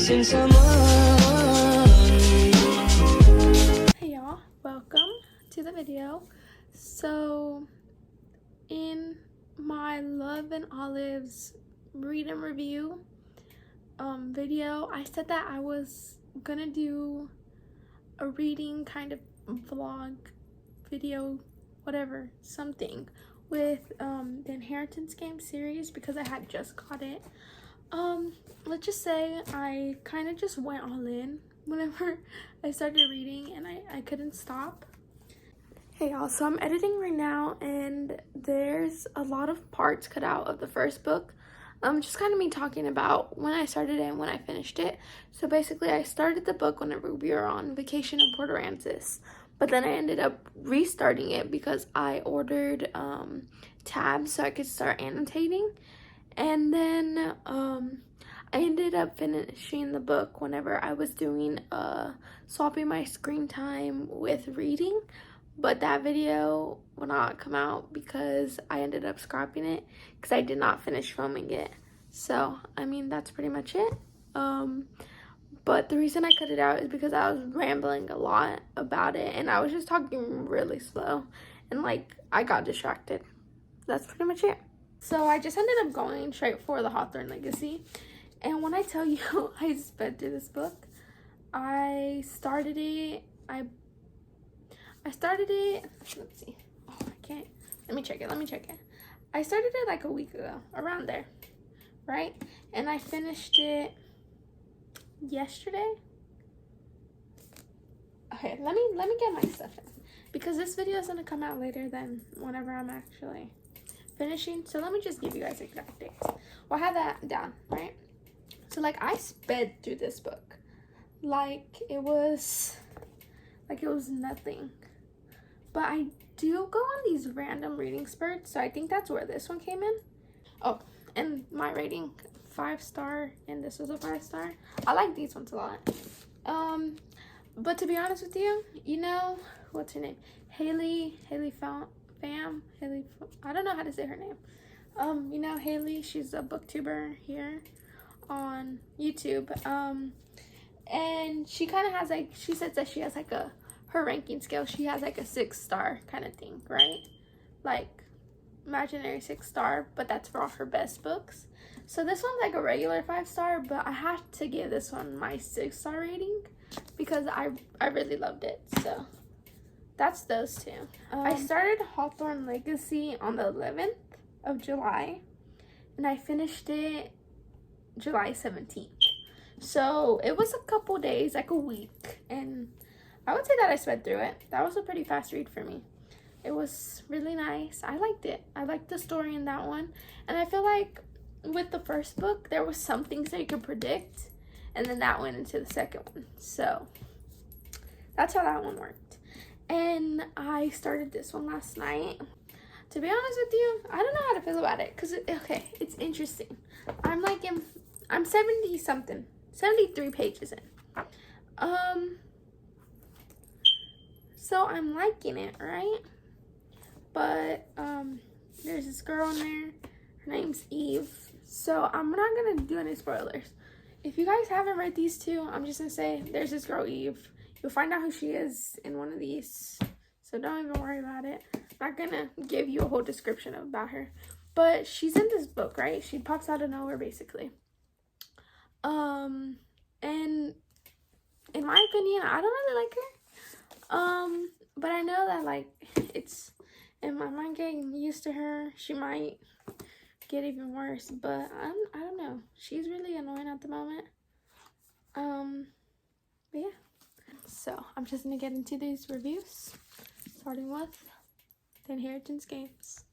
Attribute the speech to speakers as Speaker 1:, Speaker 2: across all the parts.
Speaker 1: missing someone.
Speaker 2: Hey y'all, welcome to the video. So in my Love and Olives read and review video, I said that I was gonna do a reading kind of vlog video, whatever, something with the Inheritance Game series because I had just got it. Let's just say I kind of just went all in whenever I started reading, and I couldn't stop. Hey y'all, so I'm editing right now and there's a lot of parts cut out of the first book. Just kind of me talking about when I started it and when I finished it. So basically I started the book whenever we were on vacation in Port Aransas, but then I ended up restarting it because I ordered tabs so I could start annotating. And then I ended up finishing the book whenever I was doing swapping my screen time with reading, but that video will not come out because I ended up scrapping it because I did not finish filming it. So I mean, that's pretty much it. But the reason I cut it out is because I was rambling a lot about it and I was just talking really slow and like I got distracted. That's pretty much it. So I just ended up going straight for the Hawthorne Legacy. And when I tell you I sped through this book, I started it, let's see, oh, I can't, let me check it. I started it like a week ago, around there, right? And I finished it yesterday. Okay, let me get my stuff in because this video is gonna come out later than whenever I'm actually finishing. So let me just give you guys exact dates. Well, I have that down, right? So like I sped through this book like it was nothing, but I do go on these random reading spurts, so I think that's where this one came in. Oh, and my rating 5-star, and this was a 5-star. I like these ones a lot. But to be honest with you, you know, what's her name, Haley Pham, I don't know how to say her name. You know Haley, she's a booktuber here on YouTube, and she kind of has like, she says that she has like her ranking scale, she has like a 6-star kind of thing, right? Like imaginary 6-star, but that's for all her best books. So this one's like a regular 5-star, but I have to give this one my 6-star rating because I really loved it. So that's those two. I started Hawthorne Legacy on the 11th of July and I finished it July 17th. So it was a couple days, like a week, and I would say that I sped through it. That was a pretty fast read for me. It was really nice. I liked it. I liked the story in that one. And I feel like with the first book, there was some things that you could predict, and then that went into the second one. So that's how that one worked. And I started this one last night. To be honest with you, I don't know how to feel about it because, okay, it's interesting. I'm 70-something, 73 pages in. So I'm liking it, right? But there's this girl in there. Her name's Eve. So I'm not gonna do any spoilers. If you guys haven't read these two, I'm just gonna say there's this girl Eve. You'll find out who she is in one of these. So don't even worry about it. I'm not gonna give you a whole description about her. But she's in this book, right? She pops out of nowhere basically. And in my opinion, I don't really like her. But I know that like it's in my mind getting used to her, she might get even worse, but I don't know. She's really annoying at the moment. But yeah. So I'm just gonna get into these reviews, starting with the Inheritance Games.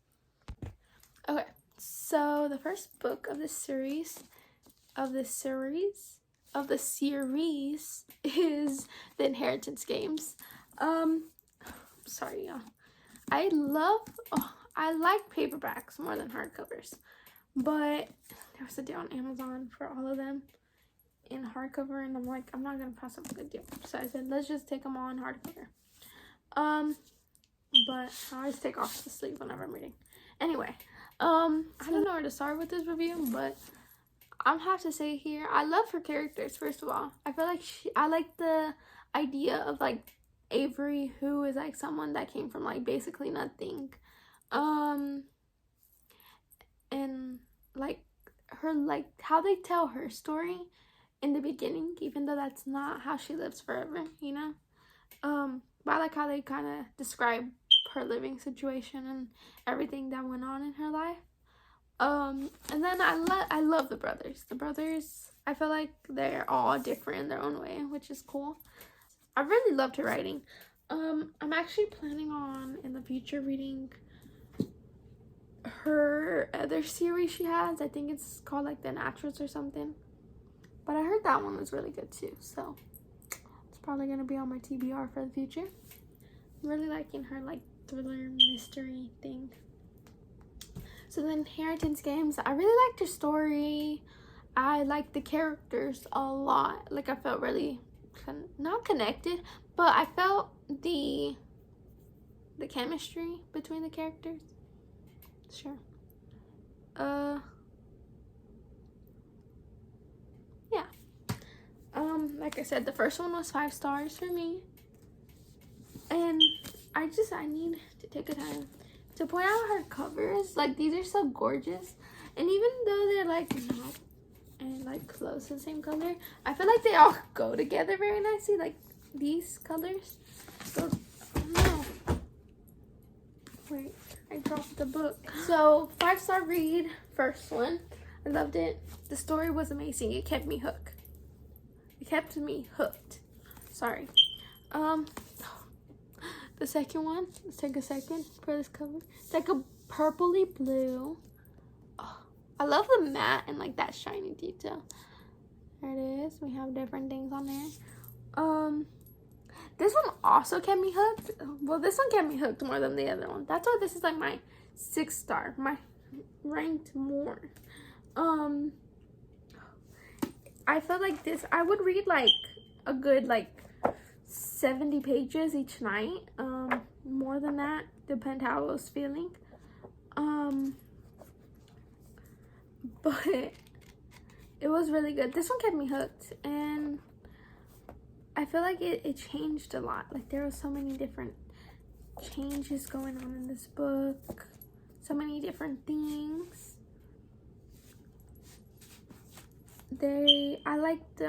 Speaker 2: Okay, so the first book of the series is The Inheritance Games. Sorry y'all. I like paperbacks more than hardcovers, but there was a deal on Amazon for all of them in hardcover, and I'm like, I'm not gonna pass up a good deal, so I said let's just take them all in hardcover. But I always take off the sleeve whenever I'm reading. Anyway, I don't know where to start with this review, but I'm have to say here, I love her characters. First of all, I feel like I like the idea of like Avery, who is like someone that came from like basically nothing, and like her, like how they tell her story in the beginning, even though that's not how she lives forever, you know. But I like how they kind of describe her living situation and everything that went on in her life. And then I love the brothers. The brothers, I feel like they're all different in their own way, which is cool. I really loved her writing. I'm actually planning on in the future reading her other series she has. I think it's called like The Naturals or something. But I heard that one was really good too, so it's probably gonna be on my TBR for the future. I'm really liking her like thriller mystery thing. So the Inheritance Games, I really liked her story. I liked the characters a lot. Like I felt really not connected, but I felt the chemistry between the characters. Sure. Yeah. Like I said, the first one was 5 stars for me. And I need to take a time to point out her covers. Like, these are so gorgeous. And even though they're like not and like close to the same color, I feel like they all go together very nicely. Like these colors. So, no. Wait, I dropped the book. So 5-star read, first one. I loved it. The story was amazing. It kept me hooked. It kept me hooked. Sorry. The second one, let's take a second for this cover. It's like a purpley blue. Oh, I love the matte and like that shiny detail. There it is. We have different things on there. This one also kept me hooked. Well, this one kept me hooked more than the other one. That's why this is like my 6-star, my ranked more. I felt like this, I would read like a good like 70 pages each night. More than that, depend how I was feeling. But it was really good. This one kept me hooked, and I feel like it changed a lot. Like there were so many different changes going on in this book, so many different things. I liked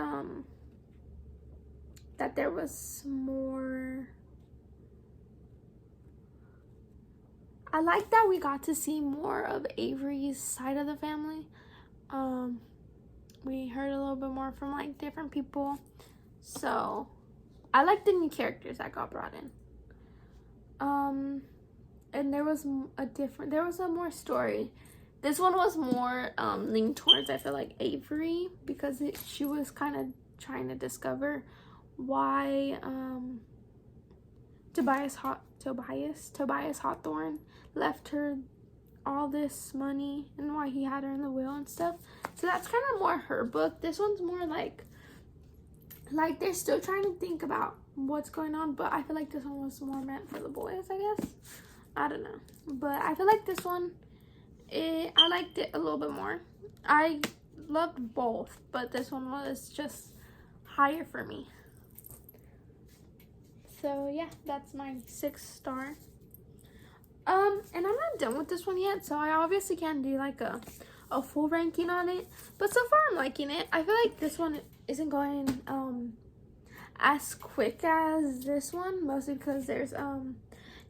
Speaker 2: that there was more. I like that we got to see more of Avery's side of the family. We heard a little bit more from like different people. So I like the new characters that got brought in. And there was a more story. This one was more leaned towards, I feel like, Avery, because she was kind of trying to discover why Tobias Hawthorne left her all this money and why he had her in the will and stuff. So that's kind of more her book. This one's more like they're still trying to think about what's going on, but I feel like this one was more meant for the boys, I guess. I don't know, but I feel like this one, I liked it a little bit more. I loved both, but this one was just higher for me. So yeah, that's my 6-star. And I'm not done with this one yet, so I obviously can't do like a full ranking on it, but so far I'm liking it. I feel like this one isn't going as quick as this one, mostly because there's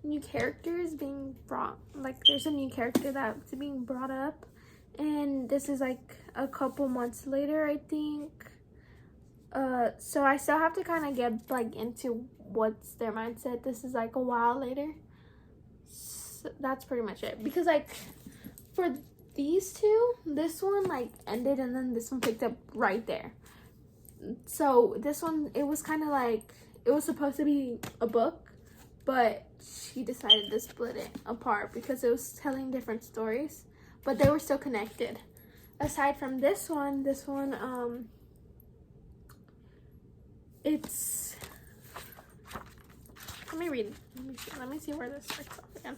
Speaker 2: new characters being brought. Like there's a new character that's being brought up, and this is like a couple months later, I think. So I still have to kind of get like into what's their mindset. This is like a while later. So that's pretty much it, because like for these two, this one like ended and then this one picked up right there. So this one, it was kind of like, it was supposed to be a book, but she decided to split it apart because it was telling different stories, but they were still connected. Aside from this one, it's, let me read. Let me see where this starts off again.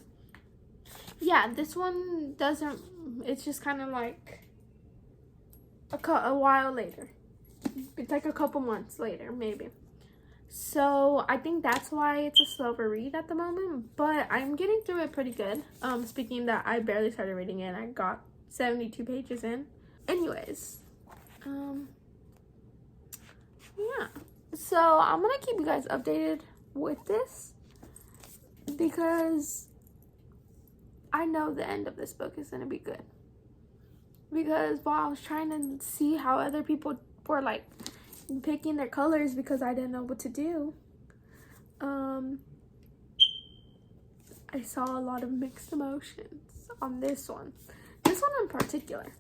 Speaker 2: Yeah, this one doesn't, it's just kind of like, a while later. It's like a couple months later, maybe. So I think that's why it's a slower read at the moment, but I'm getting through it pretty good. Speaking that, I barely started reading it. I got 72 pages in. Anyways, yeah. So I'm gonna keep you guys updated with this because I know the end of this book is gonna be good. Because while I was trying to see how other people were like picking their colors because I didn't know what to do, I saw a lot of mixed emotions on this one in particular.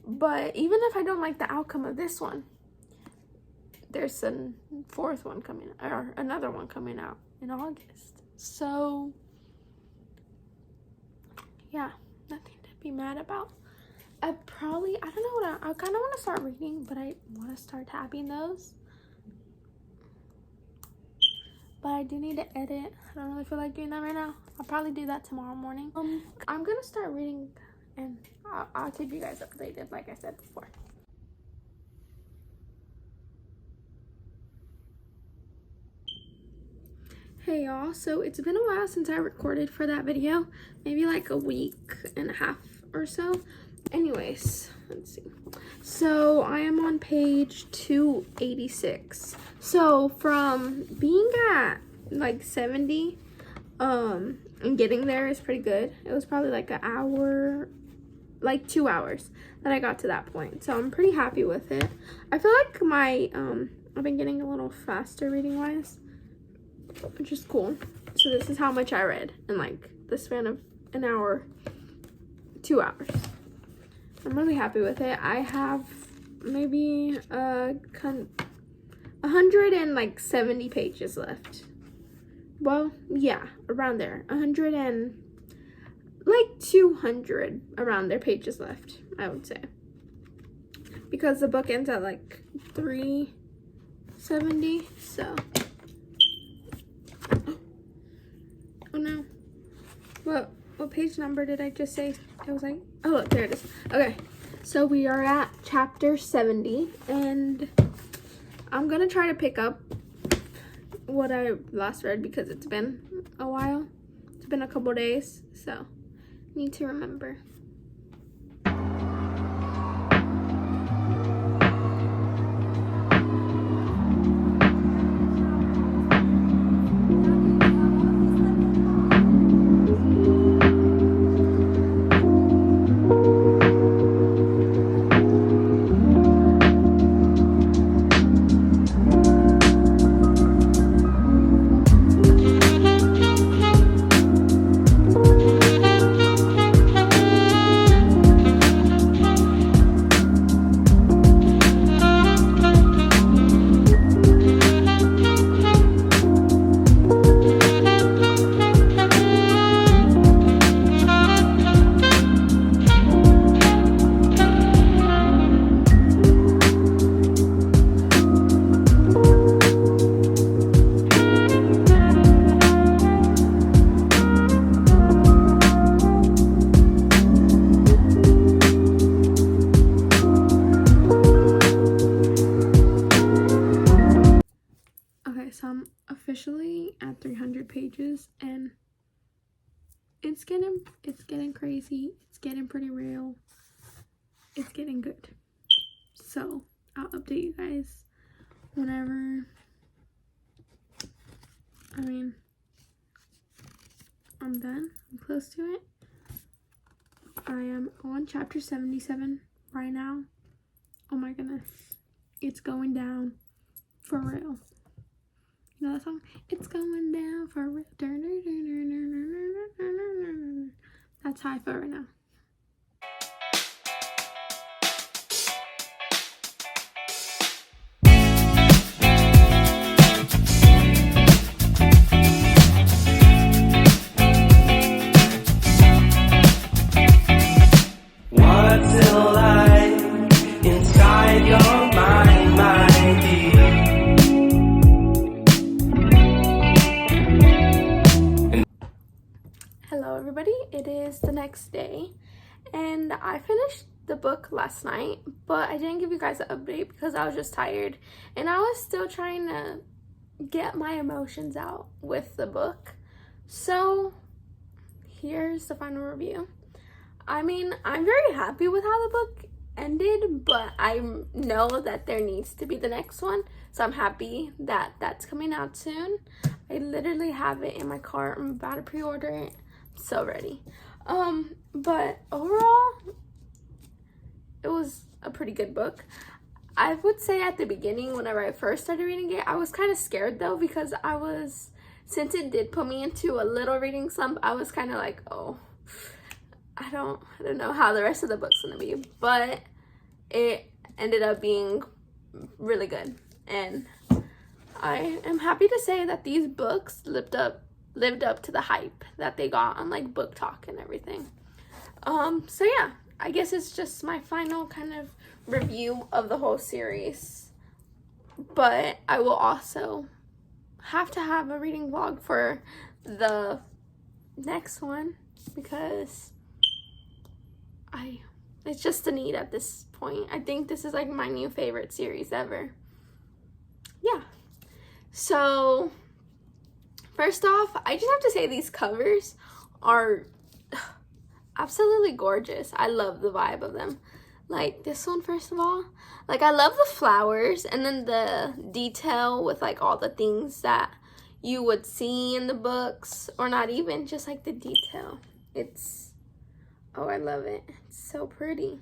Speaker 2: But even if I don't like the outcome of this one, there's a fourth one coming, or another one coming out in August. So yeah, nothing to be mad about. I don't know what I kind of want to start reading, but I want to start tapping those. But I do need to edit. I don't really feel like doing that right now. I'll probably do that tomorrow morning. I'm gonna start reading, and I'll keep you guys updated, like I said before. Hey y'all, so it's been a while since I recorded for that video, maybe like a week and a half or so. Anyways, let's see. So I am on page 286. So from being at like 70 and getting there is pretty good. It was probably like an hour, like 2 hours that I got to that point. So I'm pretty happy with it. I feel like my I've been getting a little faster reading wise, which is cool. So this is how much I read in like the span of an hour, 2 hours. I'm really happy with it. I have maybe 170 pages left. Well, yeah, around there. 100 and like 200 around there pages left, I would say. Because the book ends at like 370, so. Oh no. What page number did I just say? It was like, oh look, there it is. Okay, so we are at chapter 70, and I'm gonna try to pick up what I last read because it's been a while. It's been a couple days, so need to remember. So I'm officially at 300 pages, and it's getting crazy. It's getting pretty real. It's getting good. So I'll update you guys whenever. I mean, I'm done. I'm close to it. I am on chapter 77 right now. Oh my goodness. It's going down for real. You know that song? It's going down for real. That's how I feel right now.
Speaker 1: What's the light inside your mind, my dear?
Speaker 2: Hello everybody, it is the next day, and I finished the book last night, but I didn't give you guys an update because I was just tired and I was still trying to get my emotions out with the book. So here's the final review. I mean, I'm very happy with how the book ended, but I know that there needs to be the next one, so I'm happy that that's coming out soon. I literally have it in my cart. I'm about to pre-order it. I'm so ready. But overall, it was a pretty good book. I would say at the beginning, whenever I first started reading it, I was kind of scared though, because since it did put me into a little reading slump, I was kind of like, oh, I don't know how the rest of the book's gonna be, but it ended up being really good, and I am happy to say that these books lived up to the hype that they got on like Book Talk and everything. So yeah, I guess it's just my final kind of review of the whole series, but I will also have to have a reading vlog for the next one because it's just a need at this point. I think this is like my new favorite series ever. Yeah. So first off, I just have to say these covers are absolutely gorgeous. I love the vibe of them. Like this one, first of all, like I love the flowers and then the detail with like all the things that you would see in the books, or not even, just like the detail. Oh, I love it. It's so pretty.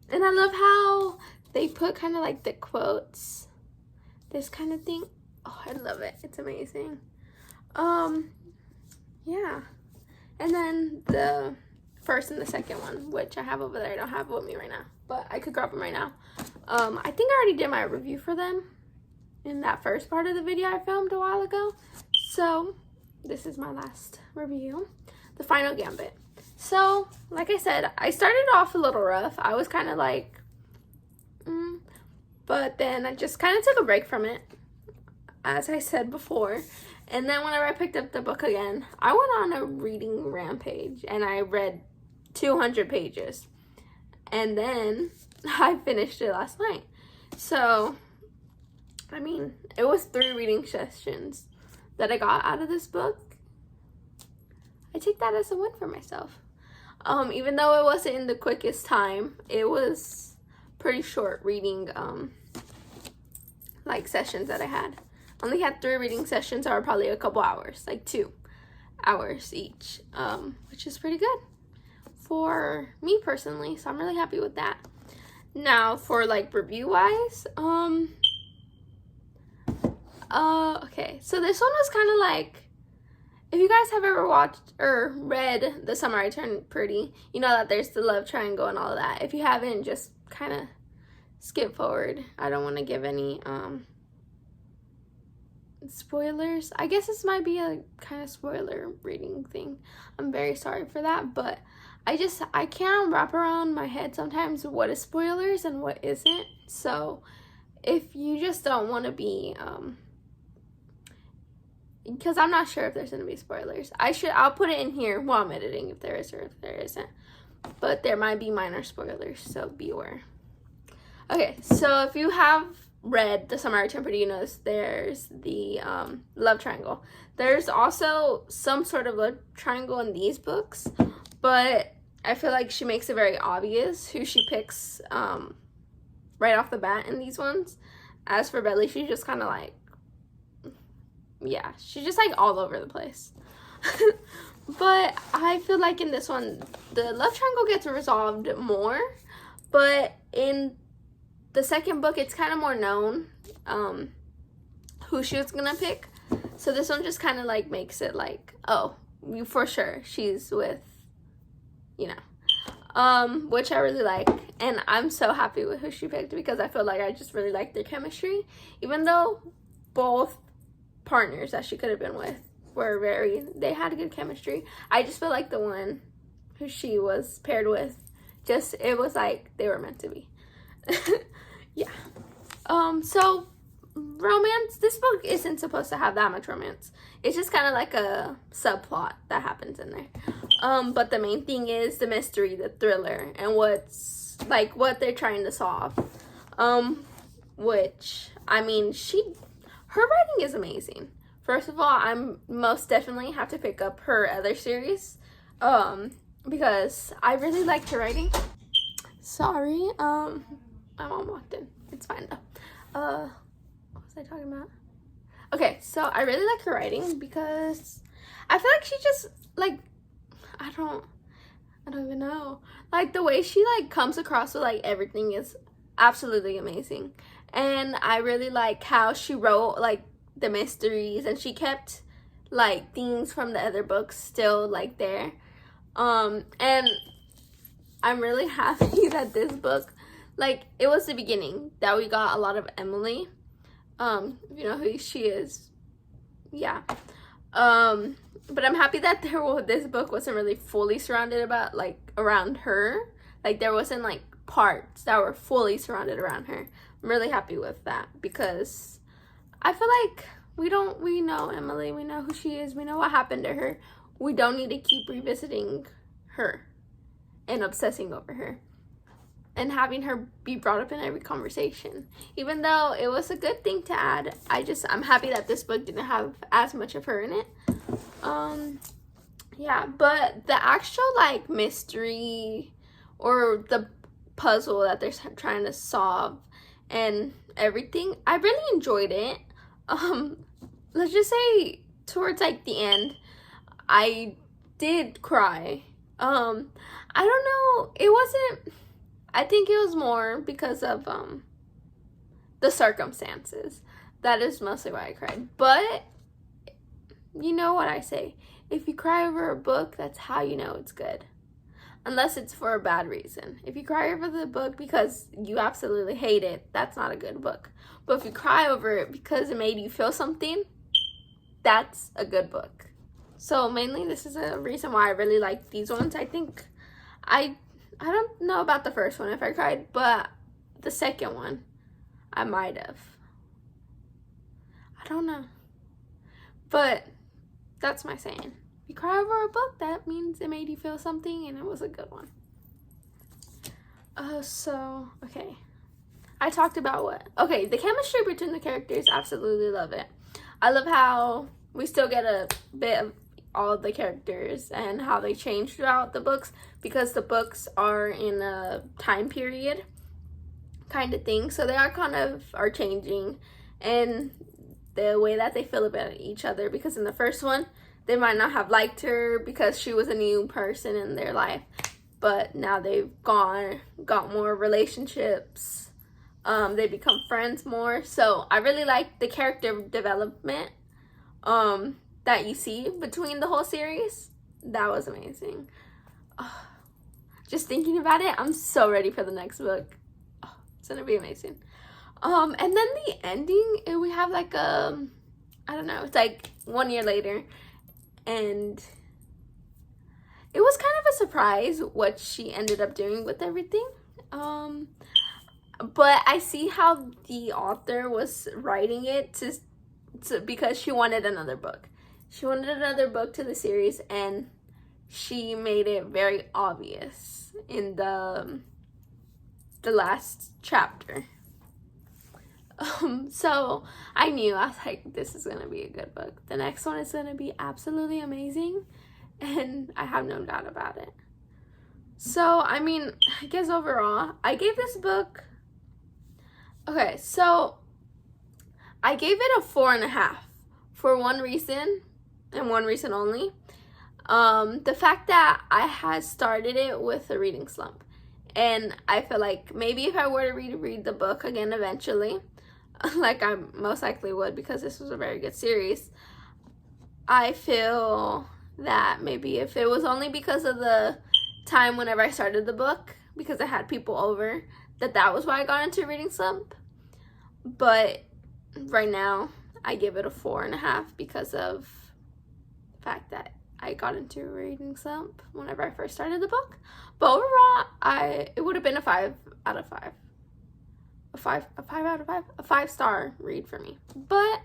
Speaker 2: And I love how they put kind of like the quotes, this kind of thing. Oh, I love it. It's amazing. Yeah. And then the first and the second one, which I have over there. I don't have it with me right now, but I could grab them right now. I think I already did my review for them in that first part of the video I filmed a while ago. So this is my last review, The Final Gambit. So like I said, I started off a little rough. I was kind of like, but then I just kind of took a break from it, as I said before. And then whenever I picked up the book again, I went on a reading rampage and I read 200 pages. And then I finished it last night. So, I mean, it was 3 reading sessions that I got out of this book. I take that as a win for myself. Even though it wasn't in the quickest time, it was pretty short reading like sessions that I had. Only had 3 reading sessions, or probably a couple hours, like 2 hours each, which is pretty good for me personally, so I'm really happy with that. Now for like review wise, okay, so this one was kind of like, if you guys have ever watched or read The Summer I Turned Pretty, you know that there's the love triangle and all of that. If you haven't, just kind of skip forward. I don't want to give any spoilers. I guess this might be a kind of spoiler reading thing. I'm very sorry for that, but I can't wrap around my head sometimes what is spoilers and what isn't. So if you just don't want to be because I'm not sure if there's gonna be spoilers, I'll put it in here while I'm editing if there is or if there isn't, but there might be minor spoilers, so be aware. Okay, so if you have read The Summer I Turned Pretty, you know there's the love triangle. There's also some sort of love triangle in these books, but I feel like she makes it very obvious who she picks right off the bat in these ones. As for Belly, she's just kind of like, yeah, she's just like all over the place. But I feel like in this one, the love triangle gets resolved more, but in the second book, it's kind of more known who she was gonna pick. So this one just kind of like makes it like, oh, for sure she's with, you know, which I really like. And I'm so happy with who she picked because I feel like I just really like their chemistry. Even though both partners that she could have been with they had good chemistry, I just feel like the one who she was paired with, it was like they were meant to be. Yeah. So romance, this book isn't supposed to have that much romance. It's just kind of like a subplot that happens in there. But the main thing is the mystery, the thriller, and what's like what they're trying to solve. Which I mean, her writing is amazing. First of all, I'm most definitely have to pick up her other series, because I really liked her writing. Sorry, my mom walked in. It's fine though. What was I talking about? Okay, so I really like her writing because I feel like she just like I don't even know. Like the way she like comes across with like everything is absolutely amazing. And I really like how she wrote like the mysteries, and she kept like things from the other books still like there. And I'm really happy that this book, like, it was the beginning that we got a lot of Emily. If you know who she is, yeah. But I'm happy that this book wasn't really fully surrounded around her. Like there wasn't like parts that were fully surrounded around her. I'm really happy with that because I feel like we know Emily, we know who she is, we know what happened to her. We don't need to keep revisiting her and obsessing over her and having her be brought up in every conversation. Even though it was a good thing to add, I'm happy that this book didn't have as much of her in it. Yeah, but the actual like mystery or the puzzle that they're trying to solve and everything, I really enjoyed it. Let's just say towards like the end, I did cry. I don't know, it wasn't, I think it was more because of the circumstances. That is mostly why I cried. But you know what I say, if you cry over a book, that's how you know it's good. Unless it's for a bad reason. If you cry over the book because you absolutely hate it, that's not a good book. But if you cry over it because it made you feel something, that's a good book. So mainly this is a reason why I really like these ones. I think I don't know about the first one if I cried, but the second one I might have. I don't know. But that's my saying. If you cry over a book, that means it made you feel something and it was a good one. So, okay. I talked about what? Okay, the chemistry between the characters, absolutely love it. I love how we still get a bit of all of the characters and how they change throughout the books, because the books are in a time period kind of thing. So they are changing and the way that they feel about each other, because in the first one, they might not have liked her because she was a new person in their life, but now they've got more relationships. They become friends more. So I really like the character development that you see between the whole series. That was amazing. Just thinking about it, I'm so ready for the next book. It's gonna be amazing. And then the ending, we have like I don't know, it's like 1 year later, and it was kind of a surprise what she ended up doing with everything. But I see how the author was writing it to because she wanted another book. She wanted another book to the series, and she made it very obvious in the last chapter. So I was like, this is gonna be a good book. The next one is gonna be absolutely amazing, and I have no doubt about it. So I mean, I guess overall, I gave this book, okay, so I gave it a 4.5 for one reason, and one reason only. The fact that I had started it with a reading slump, and I feel like maybe if I were to read the book again eventually, like I most likely would because this was a very good series, I feel that maybe if it was only because of the time whenever I started the book, because I had people over, that was why I got into a reading slump. But right now I give it a 4.5 because of the fact that I got into a reading slump whenever I first started the book. But overall, it would have been a 5 out of 5. A 5 out of 5, a 5-star read for me. But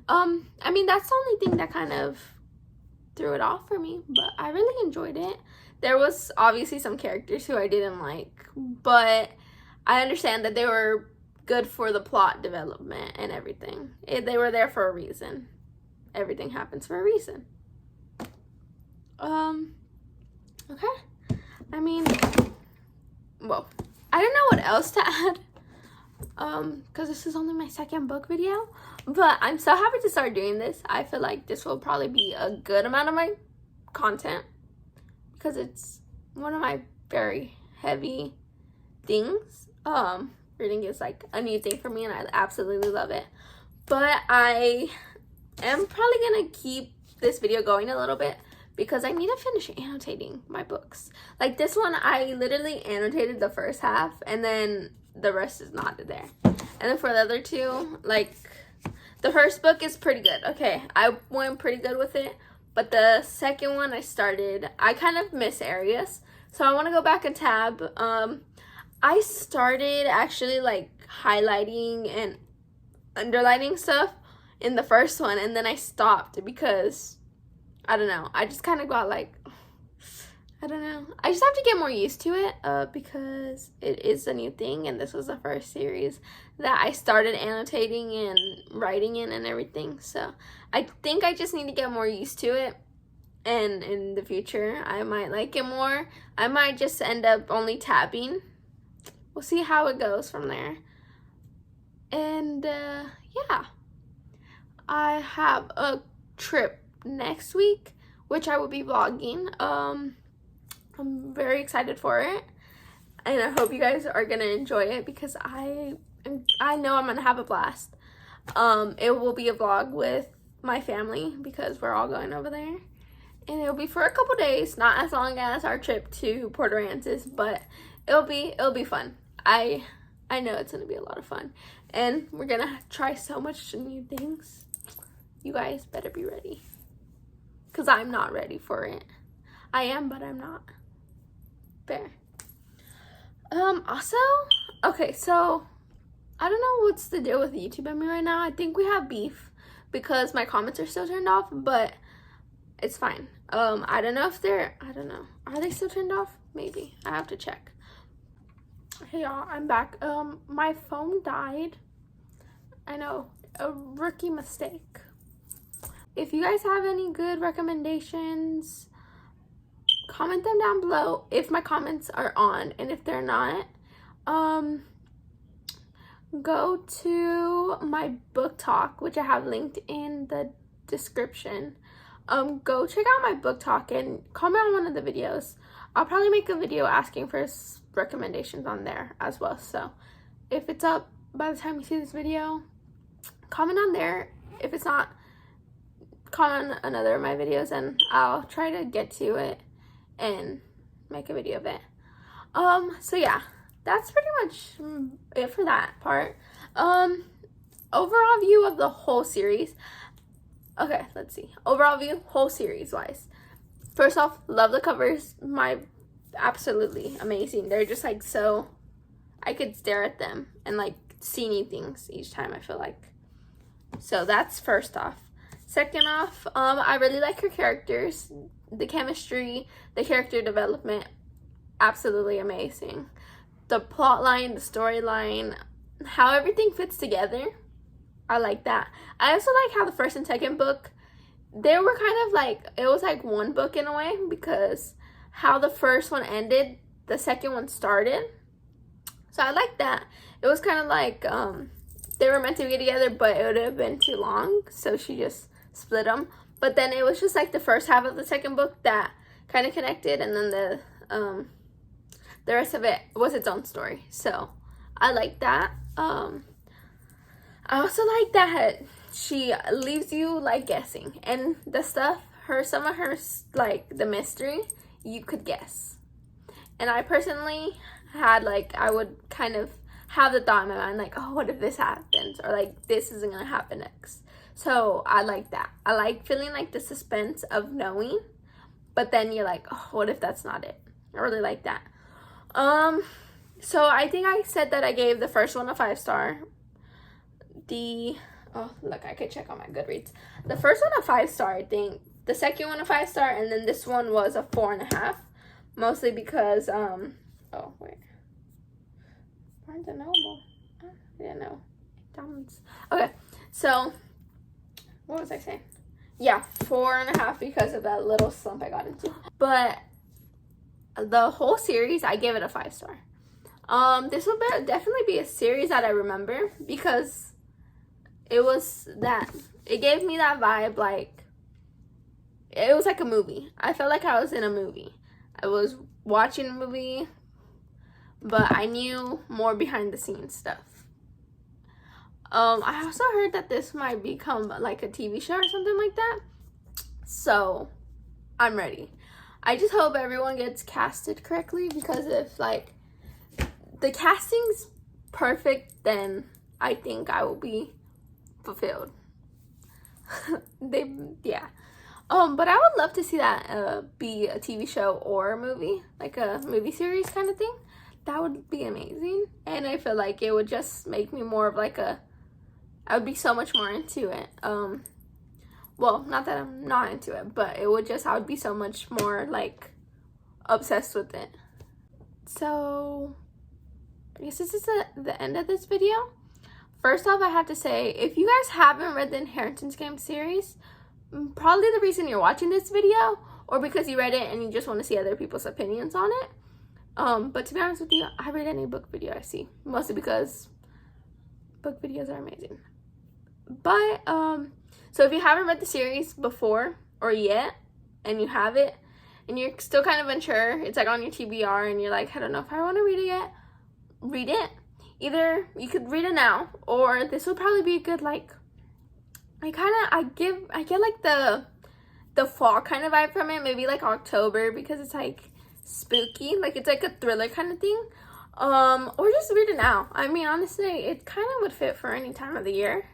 Speaker 2: I mean, that's the only thing that kind of threw it off for me, but I really enjoyed it. There was obviously some characters who I didn't like, but I understand that they were good for the plot development and everything. They were there for a reason. Everything happens for a reason. Okay. I mean, well, I don't know what else to add. Because this is only my second book video, but I'm so happy to start doing this. I feel like this will probably be a good amount of my content because it's one of my very heavy things. Reading is like a new thing for me and I absolutely love it. But I am probably gonna keep this video going a little bit because I need to finish annotating my books. Like this one, I literally annotated the first half and then the rest is not there. And then for the other two, like the first book is pretty good. Okay, I went pretty good with it. But the second one I kind of miss areas. So I want to go back a tab. I started actually like highlighting and underlining stuff in the first one. And then I stopped because, I don't know. I just kind of got like, I don't know. I just have to get more used to it because it is a new thing. And this was the first series that I started annotating and writing in and everything. So I think I just need to get more used to it. And in the future, I might like it more. I might just end up only tabbing. We'll see how it goes from there. And yeah. I have a trip next week, which I will be vlogging. I'm very excited for it, and I hope you guys are gonna enjoy it because I know I'm gonna have a blast. It will be a vlog with my family because we're all going over there, and it'll be for a couple days, not as long as our trip to Port Aransas, but it'll be fun. I know it's gonna be a lot of fun, and we're gonna try so much new things. You guys better be ready because I'm not ready for it. I am, but I'm not. Fair. Also, okay, so I don't know what's the deal with YouTube and me right now. I think we have beef because my comments are still turned off, but it's fine. I don't know if are they still turned off? Maybe. I have to check. Hey y'all, I'm back. My phone died. I know, a rookie mistake. If you guys have any good recommendations, comment them down below if my comments are on, and if they're not, go to my book talk, which I have linked in the description. Go check out my book talk and comment on one of the videos. I'll probably make a video asking for recommendations on there as well. So if it's up by the time you see this video, comment on there. If it's not, comment on another of my videos and I'll try to get to it and make a video of it. So yeah, that's pretty much it for that part. Overall view of the whole series. Okay, let's see. Overall view, whole series wise. First off, love the covers. Absolutely amazing. They're just like so, I could stare at them and like see new things each time, I feel like. So that's first off. Second off, I really like her characters. The chemistry, the character development, absolutely amazing. The plot line, the storyline, how everything fits together, I like that. I also like how the first and second book, they were kind of like, it was like one book in a way, because how the first one ended, the second one started. So I like that. It was kind of like, they were meant to be together, but it would have been too long, so she just split them. But then it was just like the first half of the second book that kind of connected, and then the rest of it was its own story. So I like that. I also like that she leaves you like guessing, and the stuff, some of her like the mystery, you could guess. And I personally had like, I would kind of have the thought in my mind like, oh, what if this happens, or like this isn't gonna happen next. So I like that. I like feeling like the suspense of knowing, but then you're like, oh, what if that's not it? I really like that. So I think I said that I gave the first one a 5-star. Oh look, I could check on my Goodreads. The first one a 5-star, I think, the second one a 5-star, and then this one was a 4.5. Mostly because oh wait, Barnes and Noble. I didn't know. Diamonds. Okay, so what was I saying? Yeah, 4.5 because of that little slump I got into. But the whole series, I gave it a 5-star. This will definitely be a series that I remember because it gave me that vibe, like it was like a movie. I felt like I was in a movie. I was watching a movie, but I knew more behind the scenes stuff. I also heard that this might become like a TV show or something like that. So I'm ready. I just hope everyone gets casted correctly, because if like the casting's perfect, then I think I will be fulfilled. But I would love to see that be a TV show or a movie, like a movie series kind of thing. That would be amazing, and I feel like it would just make me more of like I would be so much more into it. Well, not that I'm not into it, but I would be so much more like obsessed with it. So I guess this is the end of this video. First off, I have to say, if you guys haven't read the Inheritance Game series, probably the reason you're watching this video, or because you read it and you just want to see other people's opinions on it. But to be honest with you, I read any book video I see, mostly because book videos are amazing. But so if you haven't read the series before or yet, and you have it and you're still kind of unsure, it's like on your TBR and you're like, I don't know if I want to read it yet, read it. Either you could read it now, or this will probably be a good like, I get like the fall kind of vibe from it, maybe like October, because it's like spooky, like it's like a thriller kind of thing. Or just read it now. I mean, honestly, it kind of would fit for any time of the year,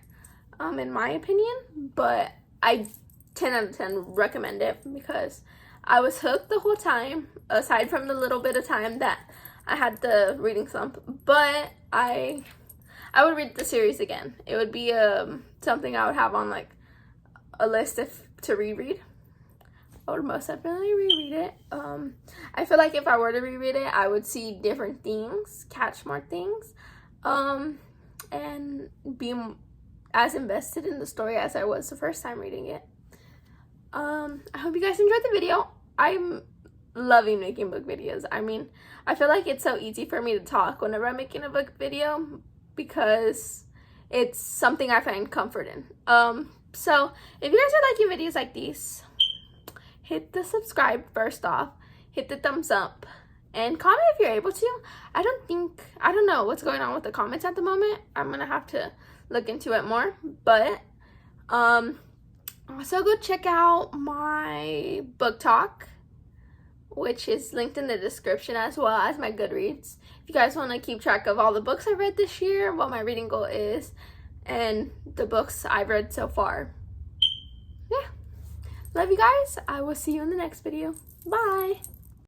Speaker 2: in my opinion, but I 10 out of 10 recommend it because I was hooked the whole time, aside from the little bit of time that I had the reading slump. But I would read the series again. It would be something I would have on like a list to reread. I would most definitely reread it. I feel like if I were to reread it, I would see different things, catch more things, and be as invested in the story as I was the first time reading it. I hope you guys enjoyed the video. I'm loving making book videos. I mean, I feel like it's so easy for me to talk whenever I'm making a book video because it's something I find comfort in. So if you guys are liking videos like these, hit the subscribe first off, hit the thumbs up, and comment if you're able to. I don't know what's going on with the comments at the moment. I'm gonna have to look into it more, but also go check out my book talk, which is linked in the description, as well as my Goodreads. If you guys want to keep track of all the books I've read this year, what my reading goal is, and the books I've read so far. Yeah. Love you guys. I will see you in the next video. Bye.